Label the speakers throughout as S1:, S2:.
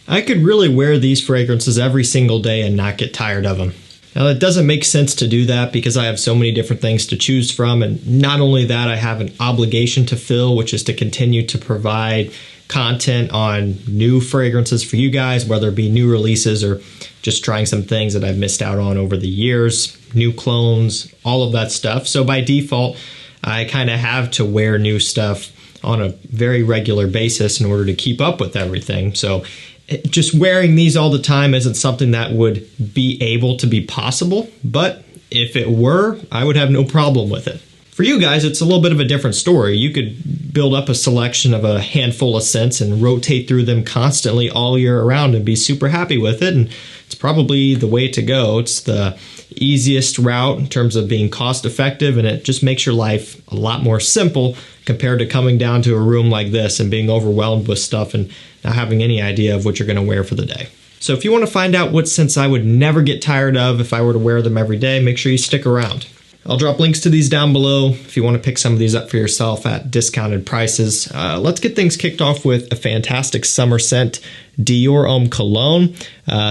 S1: I could really wear these fragrances every single day and not get tired of them. Now, it doesn't make sense to do that because I have so many different things to choose from, and not only that, I have an obligation to fill, which is to continue to provide content on new fragrances for you guys, whether it be new releases or just trying some things that I've missed out on over the years, new clones, all of that stuff. So by default, I kind of have to wear new stuff on a very regular basis in order to keep up with everything. So just wearing these all the time isn't something that would be able to be possible, but if it were, I would have no problem with it. For you guys, it's a little bit of a different story. You could build up a selection of a handful of scents and rotate through them constantly all year around and be super happy with it, and it's probably the way to go. It's the easiest route in terms of being cost effective, and it just makes your life a lot more simple compared to coming down to a room like this and being overwhelmed with stuff and not having any idea of what you're going to wear for the day. So if you want to find out what scents I would never get tired of if I were to wear them every day, make sure you stick around. I'll drop links to these down below if you want to pick some of these up for yourself at discounted prices. Let's get things kicked off with a fantastic summer scent, DIOR Homme Cologne.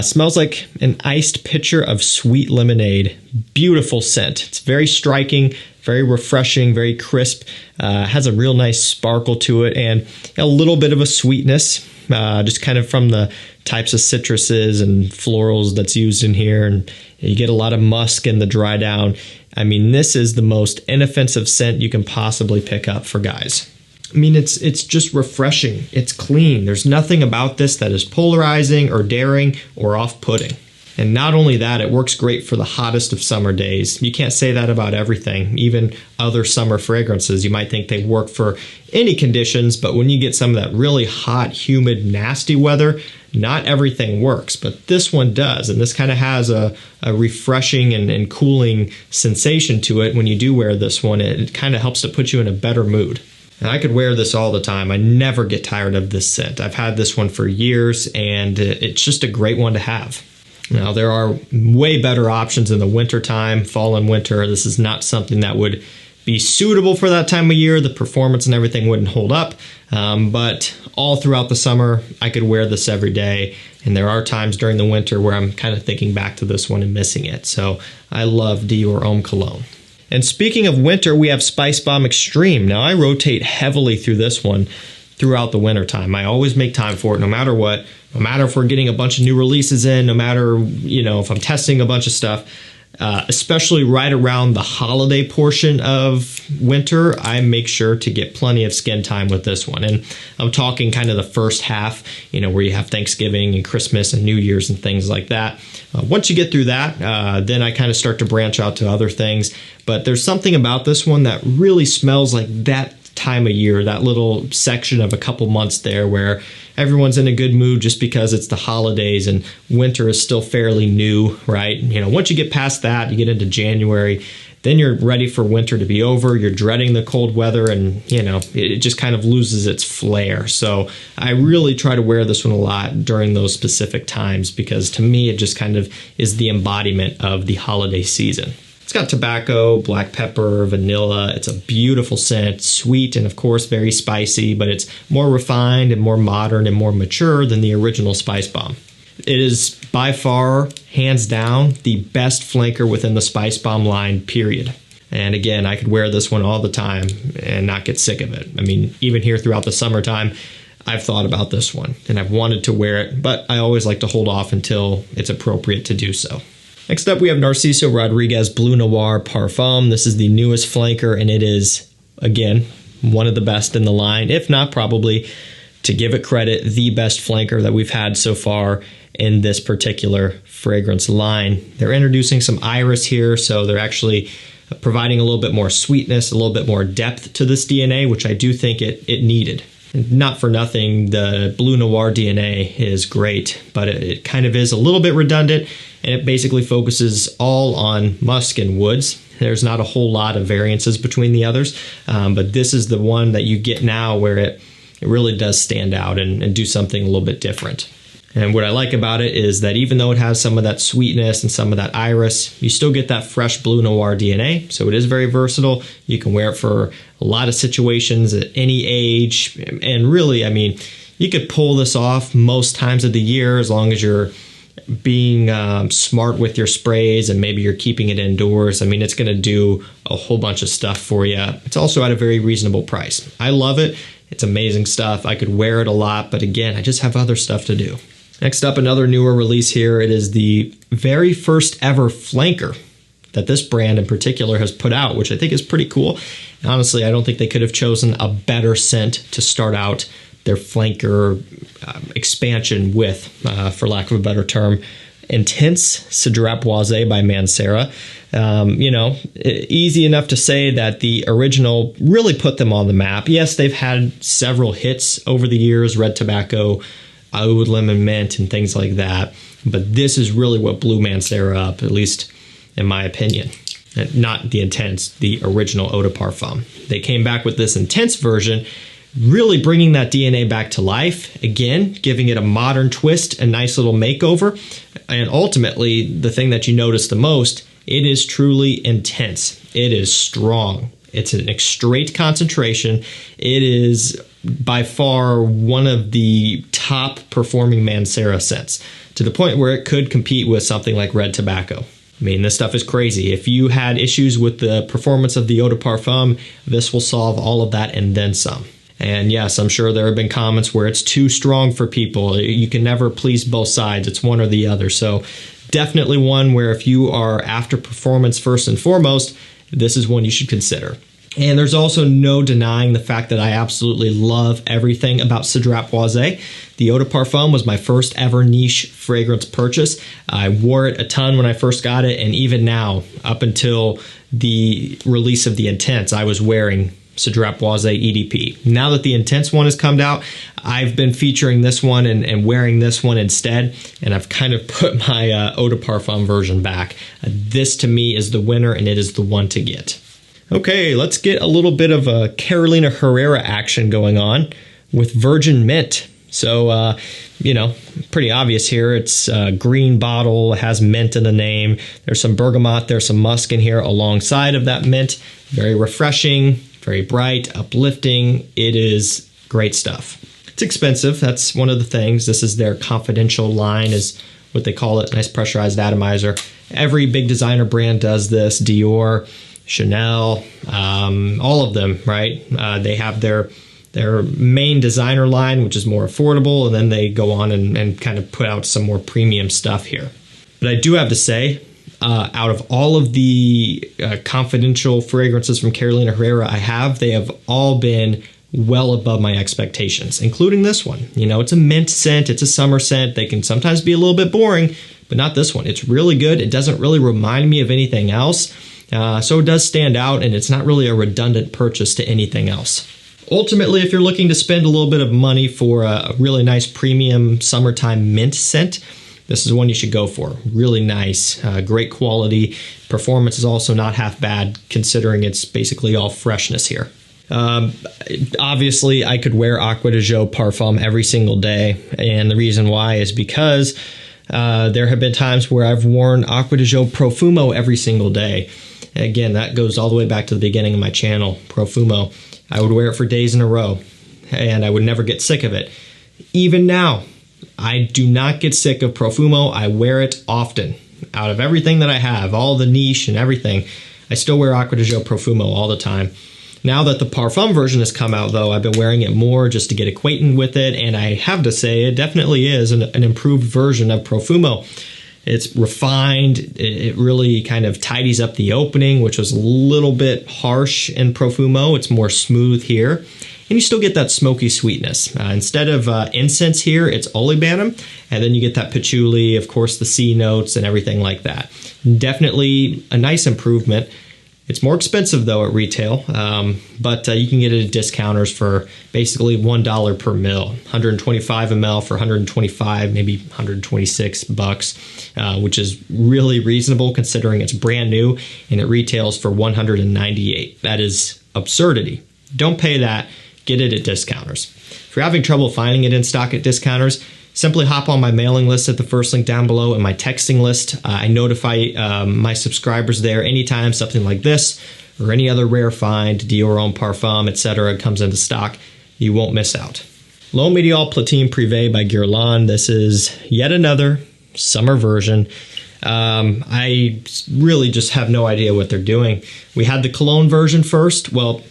S1: Smells like an iced pitcher of sweet lemonade. Beautiful scent. It's very striking, very refreshing, very crisp. Has a real nice sparkle to it and a little bit of a sweetness, just kind of from the types of citruses and florals that's used in here. And you get a lot of musk in the dry down. I mean, this is the most inoffensive scent you can possibly pick up for guys. I mean, it's just refreshing. It's clean. There's nothing about this that is polarizing or daring or off-putting. And not only that, it works great for the hottest of summer days. You can't say that about everything. Even other summer fragrances, you might think they work for any conditions, but when you get some of that really hot, humid, nasty weather, not everything works, but this one does. And this kind of has a refreshing and cooling sensation to it when you do wear this one. It kind of helps to put you in a better mood. And I could wear this all the time. I never get tired of this scent. I've had this one for years, and it's just a great one to have. Now, there are way better options in the wintertime, fall and winter. This is not something that would be suitable for that time of year. The performance and everything wouldn't hold up, but all throughout the summer, I could wear this every day. And there are times during the winter where I'm kind of thinking back to this one and missing it. So I love DIOR Homme Cologne. And speaking of winter, we have SPICEBOMB Extreme. Now, I rotate heavily through this one throughout the winter time. I always make time for it no matter what. No matter if we're getting a bunch of new releases in, no matter, if I'm testing a bunch of stuff, especially right around the holiday portion of winter, I make sure to get plenty of skin time with this one. And I'm talking kind of the first half, where you have Thanksgiving and Christmas and New Year's and things like that. Once you get through that, then I kind of start to branch out to other things. But there's something about this one that really smells like that time of year, that little section of a couple months there where everyone's in a good mood just because it's the holidays and winter is still fairly new, right? Once you get past that, you get into January, then you're ready for winter to be over. You're dreading the cold weather and, it just kind of loses its flair. So I really try to wear this one a lot during those specific times because to me, it just kind of is the embodiment of the holiday season. It's got tobacco, black pepper, vanilla. It's a beautiful scent, sweet, and of course very spicy, but it's more refined and more modern and more mature than the original SPICEBOMB. It is by far, hands down, the best flanker within the SPICEBOMB line, period. And again, I could wear this one all the time and not get sick of it. I mean, even here throughout the summertime, I've thought about this one and I've wanted to wear it, but I always like to hold off until it's appropriate to do so. Next up, we have Narciso Rodriguez Bleu Noir Parfum. This is the newest flanker, and it is, again, one of the best in the line, if not probably, to give it credit, the best flanker that we've had so far in this particular fragrance line. They're introducing some iris here, so they're actually providing a little bit more sweetness, a little bit more depth to this DNA, which I do think it needed. Not for nothing, the Bleu Noir DNA is great, but it kind of is a little bit redundant, and it basically focuses all on musk and woods. There's not a whole lot of variances between the others, but this is the one that you get now where it really does stand out and do something a little bit different. And what I like about it is that even though it has some of that sweetness and some of that iris, you still get that fresh Bleu Noir DNA. So it is very versatile. You can wear it for a lot of situations at any age. And really, I mean, You could pull this off most times of the year as long as you're being smart with your sprays and maybe you're keeping it indoors. I mean, it's going to do a whole bunch of stuff for you. It's also at a very reasonable price. I love it. It's amazing stuff. I could wear it a lot, but again, I just have other stuff to do. Next up, another newer release here. It is the very first ever flanker that this brand in particular has put out, which I think is pretty cool. And honestly, I don't think they could have chosen a better scent to start out their flanker expansion with, for lack of a better term. Intense CEDRAT BOISE by MANCERA. You know, easy enough to say that the original really put them on the map. Yes, they've had several hits over the years, Red Tobacco, Oud Lemon Mint, and things like that. But this is really what blew MANCERA up, at least in my opinion. Not the Intense, the original Eau de Parfum. They came back with this Intense version, really bringing that DNA back to life. Again, giving it a modern twist, a nice little makeover. And ultimately, the thing that you notice the most, it is truly intense. It is strong. It's an straight concentration. It is by far one of the top performing MANCERA scents, to the point where it could compete with something like Red Tobacco. I mean, this stuff is crazy. If you had issues with the performance of the Eau de Parfum, this will solve all of that and then some. And yes, I'm sure there have been comments where it's too strong for people. You can never please both sides. It's one or the other. So definitely one where if you are after performance first and foremost, this is one you should consider. And there's also no denying the fact that I absolutely love everything about CEDRAT BOISE. The Eau de Parfum was my first ever niche fragrance purchase. I wore it a ton when I first got it, and even now, up until the release of the Intense, I was wearing CEDRAT BOISE EDP. Now that the Intense one has come out, I've been featuring this one and wearing this one instead, and I've kind of put my Eau de Parfum version back. This to me is the winner, and it is the one to get. Okay, let's get a little bit of a Carolina Herrera action going on with Virgin Mint. So, you know, pretty obvious here. It's a green bottle, it has mint in the name. There's some bergamot, there's some musk in here alongside of that mint. Very refreshing, very bright, uplifting. It is great stuff. It's expensive, that's one of the things. This is their confidential line, is what they call it, nice pressurized atomizer. Every big designer brand does this, DIOR, Chanel, all of them, right? They have their main designer line, which is more affordable, and then they go on and kind of put out some more premium stuff here. But I do have to say, out of all of the confidential fragrances from Carolina Herrera they have all been well above my expectations, including this one. You know, it's a mint scent, it's a summer scent. They can sometimes be a little bit boring, but not this one. It's really good. It doesn't really remind me of anything else. So it does stand out, and it's not really a redundant purchase to anything else. Ultimately, if you're looking to spend a little bit of money for a really nice premium summertime mint scent, this is one you should go for. Really nice, great quality. Performance is also not half bad, considering it's basically all freshness here. Obviously, I could wear Acqua di Gio Parfum every single day, and the reason why is because there have been times where I've worn Acqua di Gio Profumo every single day. And again, that goes all the way back to the beginning of my channel, Profumo. I would wear it for days in a row, and I would never get sick of it. Even now, I do not get sick of Profumo. I wear it often. Out of everything that I have, all the niche and everything, I still wear Acqua di Gio Profumo all the time. Now that the Parfum version has come out, though, I've been wearing it more just to get acquainted with it, and I have to say it definitely is an improved version of Profumo. It's refined, it really kind of tidies up the opening, which was a little bit harsh in Profumo. It's more smooth here, and you still get that smoky sweetness. Instead of incense here, it's olibanum, and then you get that patchouli, of course the C notes and everything like that. Definitely a nice improvement. It's more expensive though at retail, but you can get it at discounters for basically $1 per mil. 125 ml for 125, maybe 126 bucks, which is really reasonable considering it's brand new, and it retails for 198. That is absurdity. Don't pay that. Get it at discounters. If you're having trouble finding it in stock at discounters, simply hop on my mailing list at the first link down below and my texting list. I notify my subscribers there anytime something like this or any other rare find, DIOR Homme Parfum, etc. comes into stock. You won't miss out. L'Homme Ideal Platine Privé by Guerlain. This is yet another summer version. I really just have no idea what they're doing. We had the cologne version first. Well,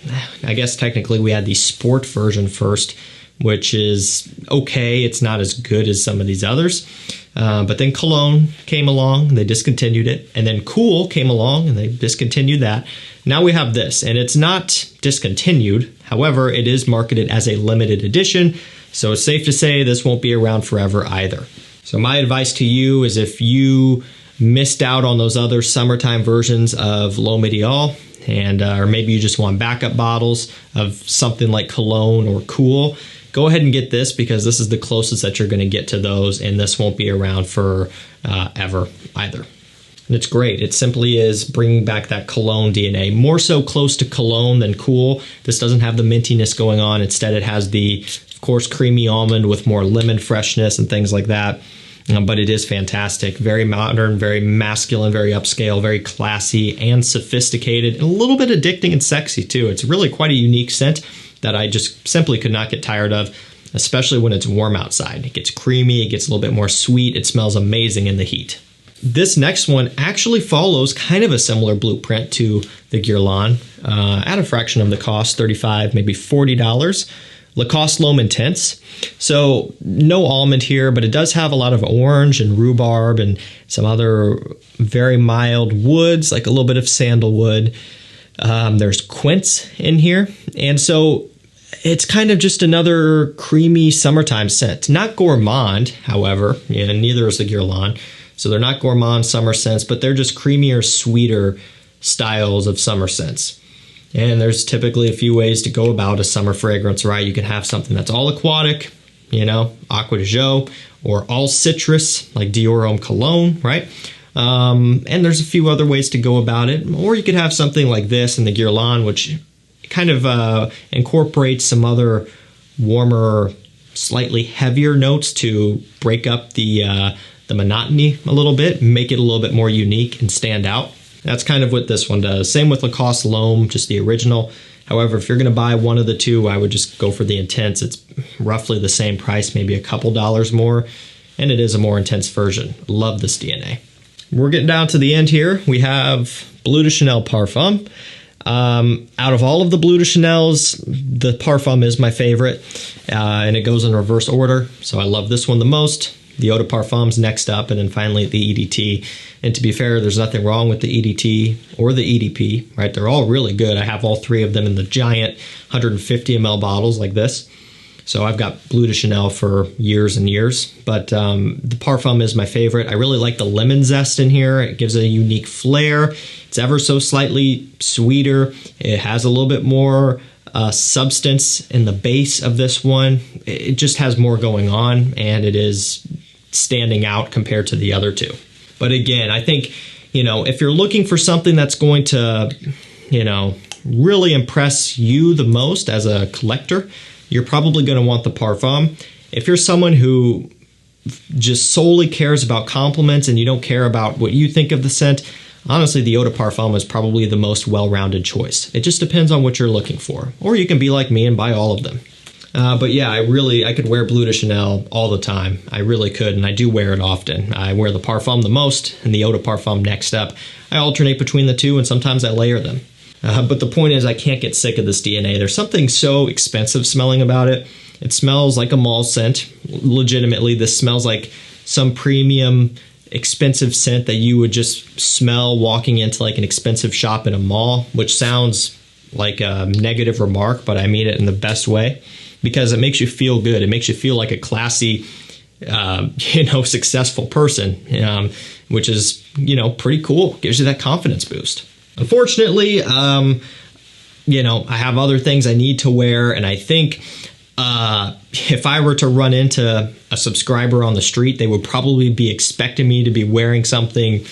S1: I guess technically we had the sport version first, which is okay. It's not as good as some of these others. But then cologne came along, they discontinued it. And then cool came along and they discontinued that. Now we have this, and it's not discontinued. However, it is marketed as a limited edition. So it's safe to say this won't be around forever either. So my advice to you is, if you missed out on those other summertime versions of L'Homme Ideal, and or maybe you just want backup bottles of something like cologne or cool, go ahead and get this, because this is the closest that you're going to get to those, and this won't be around for ever either. And it's great. It simply is bringing back that cologne DNA, more so close to cologne than cool. This doesn't have the mintiness going on. Instead, it has the, of course, creamy almond with more lemon freshness and things like that. But it is fantastic. Very modern, very masculine, very upscale, very classy and sophisticated, and a little bit addicting and sexy too. It's really quite a unique scent that I just simply could not get tired of, especially when it's warm outside. It gets creamy, it gets a little bit more sweet, it smells amazing in the heat. This next one actually follows kind of a similar blueprint to the Guerlain, at a fraction of the cost, $35, maybe $40. Lacoste L'Homme Intense. So no almond here, but it does have a lot of orange and rhubarb and some other very mild woods, like a little bit of sandalwood. There's quince in here. And so it's kind of just another creamy summertime scent. Not gourmand, however, and neither is the Guerlain. So they're not gourmand summer scents, but they're just creamier, sweeter styles of summer scents. And there's typically a few ways to go about a summer fragrance, right? You can have something that's all aquatic, you know, Acqua de Jo, or all citrus, like DIOR Homme Cologne, right? And there's a few other ways to go about it. Or you could have something like this in the Guerlain, which kind of incorporates some other warmer, slightly heavier notes to break up the monotony a little bit, make it a little bit more unique and stand out. That's kind of what this one does. Same with Lacoste L'Homme, just the original. However, if you're going to buy one of the two, I would just go for the Intense. It's roughly the same price, maybe a couple dollars more, and it is a more intense version. Love this DNA. We're getting down to the end here. We have Bleu de Chanel Parfum. Out of all of the Bleu de Chanels, the Parfum is my favorite, and it goes in reverse order, so I love this one the most. The Eau de Parfum's next up, and then finally the EDT. And to be fair, there's nothing wrong with the EDT or the EDP, right? They're all really good. I have all three of them in the giant 150 ml bottles like this. So I've got Bleu de Chanel for years and years, but the Parfum is my favorite. I really like the lemon zest in here. It gives a unique flair. It's ever so slightly sweeter. It has a little bit more substance in the base of this one. It just has more going on, and it is standing out compared to the other two. But again, I think, you know, if you're looking for something that's going to, you know, really impress you the most as a collector, you're probably going to want the Parfum. If you're someone who just solely cares about compliments and you don't care about what you think of the scent, honestly, the Eau de Parfum is probably the most well-rounded choice. It just depends on what you're looking for. Or you can be like me and buy all of them. But yeah, I could wear Bleu de Chanel all the time. I really could, and I do wear it often. I wear the Parfum the most, and the Eau de Parfum next up. I alternate between the two, and sometimes I layer them. But the point is, I can't get sick of this DNA. There's something so expensive smelling about it. It smells like a mall scent. Legitimately, this smells like some premium, expensive scent that you would just smell walking into like an expensive shop in a mall, which sounds like a negative remark, but I mean it in the best way. Because it makes you feel good. It makes you feel like a classy, you know, successful person, which is, you know, pretty cool. Gives you that confidence boost. Unfortunately, you know, I have other things I need to wear, and I think if I were to run into a subscriber on the street, they would probably be expecting me to be wearing something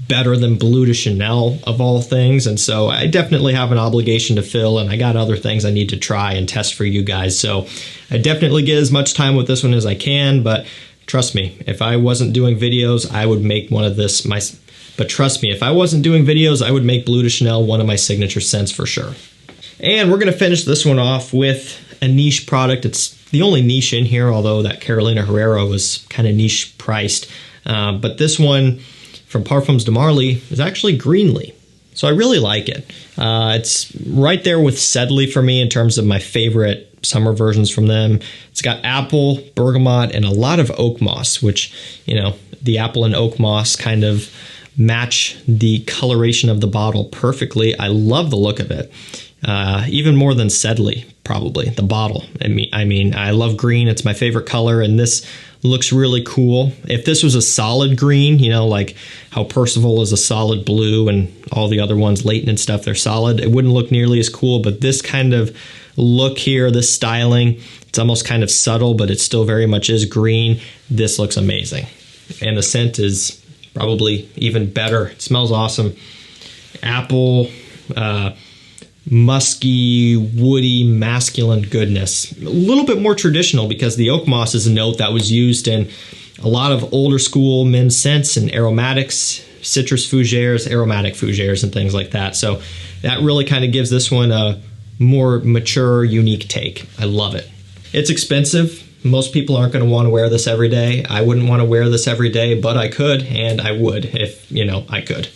S1: better than Bleu de Chanel of all things, and so I definitely have an obligation to fill, and I got other things I need to try and test for you guys, so I definitely get as much time with this one as I can. But trust me, if I wasn't doing videos, I would make one of this but trust me, if I wasn't doing videos, I would make Bleu de Chanel one of my signature scents for sure. And we're going to finish this one off with a niche product. It's the only niche in here, although that Carolina Herrera was kind of niche priced. But this one from Parfums de Marly is actually Greenley. So I really like it. It's right there with CEDRAT for me in terms of my favorite summer versions from them. It's got apple, bergamot, and a lot of oak moss, which, you know, the apple and oak moss kind of match the coloration of the bottle perfectly. I love the look of it. Even more than CEDRAT, probably, the bottle. I mean, I love green. It's my favorite color, and this looks really cool. If this was a solid green, you know, like how Percival is a solid blue and all the other ones, Leighton and stuff, they're solid, it wouldn't look nearly as cool. But this kind of look here, this styling, it's almost kind of subtle, but it still very much is green. This looks amazing. And the scent is probably even better. It smells awesome. Apple, musky, woody, masculine goodness. A little bit more traditional because the oak moss is a note that was used in a lot of older school men's scents and aromatics, citrus fougères, aromatic fougères, and things like that. So that really kind of gives this one a more mature, unique take. I love it. It's expensive. Most people aren't going to want to wear this every day. I wouldn't want to wear this every day, but I could, and I would if, you know, I could.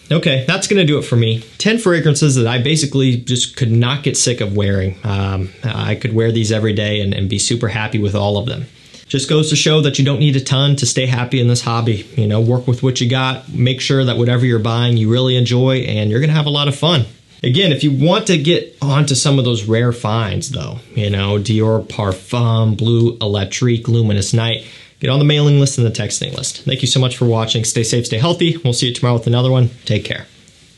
S1: Okay, that's going to do it for me. 10 fragrances that I basically just could not get sick of wearing. I could wear these every day and be super happy with all of them. Just goes to show that you don't need a ton to stay happy in this hobby. You know, work with what you got. Make sure that whatever you're buying you really enjoy, and you're going to have a lot of fun. Again, if you want to get onto some of those rare finds, though, you know, DIOR Parfum, BLEU Electrique, Luminous Night, get on the mailing list and the texting list. Thank you so much for watching. Stay safe, stay healthy. We'll see you tomorrow with another one. Take care.